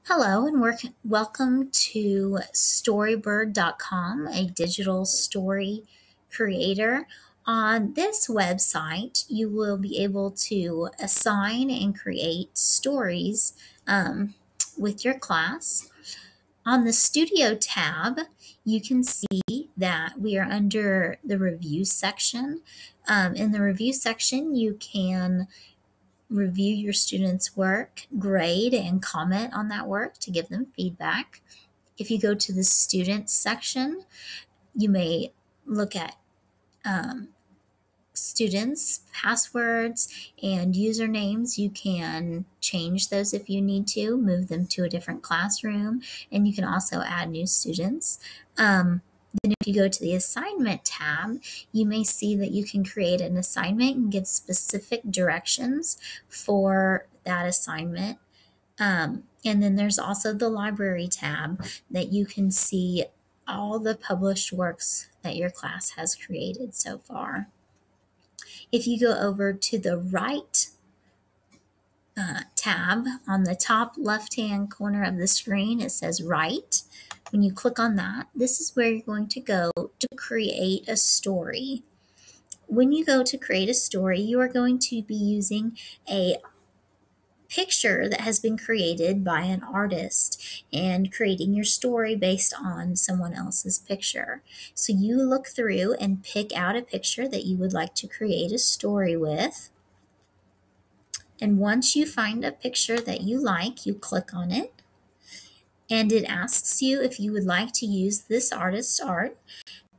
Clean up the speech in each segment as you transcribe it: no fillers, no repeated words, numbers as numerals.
Hello and welcome to Storybird.com, a digital story creator. On this website, you will be able to assign and create stories with your class. On the Studio tab, you can see that we are under the review section. In the review section, you can review your students' work, grade, and comment on that work to give them feedback. If you go to the students section, you may look at students' passwords and usernames. You can change those if you need to, move them to a different classroom, and you can also add new students. Then if you go to the assignment tab, you may see that you can create an assignment and give specific directions for that assignment. And then there's also the library tab that you can see all the published works that your class has created so far. If you go over to the right tab on the top left-hand corner of the screen, it says Write. When you click on that, this is where you're going to go to create a story. When you go to create a story, you are going to be using a picture that has been created by an artist and creating your story based on someone else's picture. So you look through and pick out a picture that you would like to create a story with. And once you find a picture that you like, you click on it. And it asks you if you would like to use this artist's art.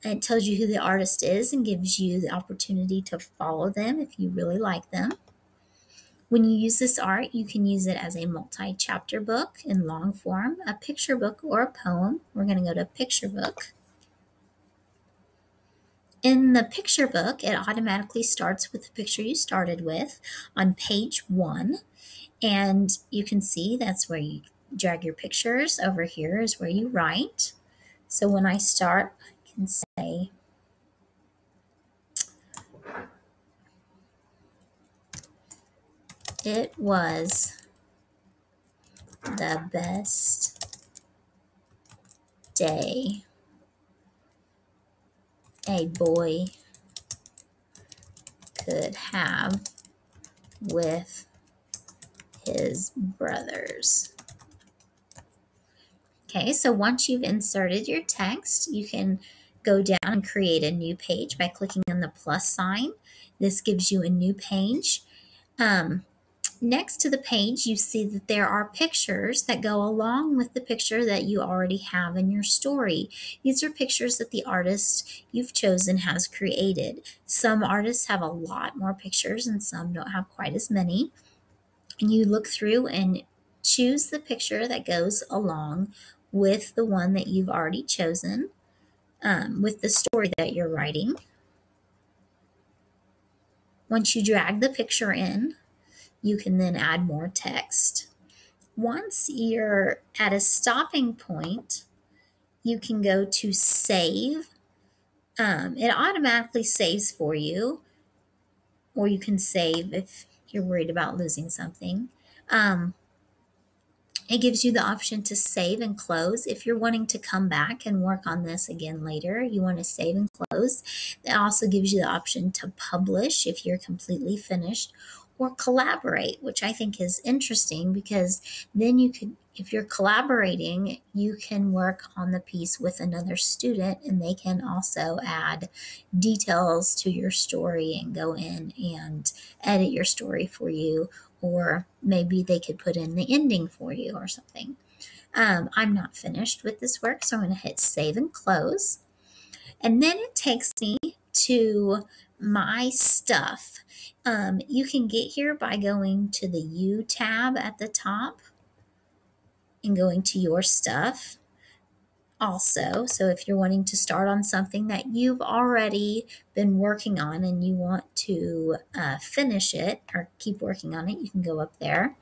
It tells you who the artist is and gives you the opportunity to follow them if you really like them. When you use this art, you can use it as a multi-chapter book in long form, a picture book, or a poem. We're going to go to picture book. In the picture book, it automatically starts with the picture you started with on page 1. And you can see that's where you drag your pictures. Over here is where you write. So when I start, I can say, it was the best day a boy could have with his brothers. Okay, so once you've inserted your text, you can go down and create a new page by clicking on the plus sign. This gives you a new page. Next to the page, you see that there are pictures that go along with the picture that you already have in your story. These are pictures that the artist you've chosen has created. Some artists have a lot more pictures and some don't have quite as many. And you look through and choose the picture that goes along with the one that you've already chosen, with the story that you're writing. Once you drag the picture in, you can then add more text. Once you're at a stopping point, you can go to save. It automatically saves for you, or you can save if you're worried about losing something. It gives you the option to save and close. If you're wanting to come back and work on this again later, you want to save and close. It also gives you the option to publish if you're completely finished, or collaborate, which I think is interesting because then you could, if you're collaborating, you can work on the piece with another student and they can also add details to your story and go in and edit your story for you, or maybe they could put in the ending for you or something. I'm not finished with this work, so I'm going to hit save and close. And then it takes me to my stuff. You can get here by going to the U tab at the top and going to your stuff also. So if you're wanting to start on something that you've already been working on and you want to finish it or keep working on it, you can go up there.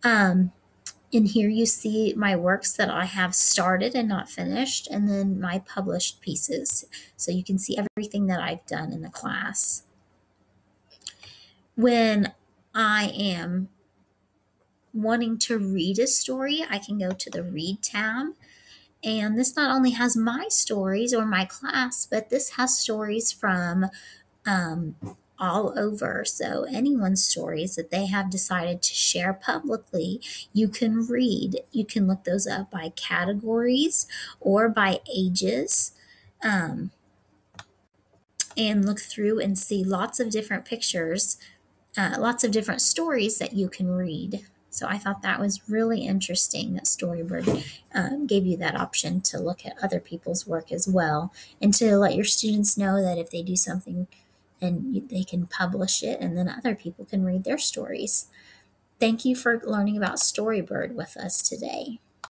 In here you see my works that I have started and not finished, and then my published pieces. So you can see everything that I've done in the class. When I am wanting to read a story, I can go to the Read tab. And this not only has my stories or my class, but this has stories from um, all over. So, anyone's stories that they have decided to share publicly, you can read. You can look those up by categories or by ages. Um, and look through and see lots of different pictures, lots of different stories that you can read. So I thought that was really interesting that Storybird gave you that option to look at other people's work as well, and to let your students know that if they do something and they can publish it, and then other people can read their stories. Thank you for learning about Storybird with us today.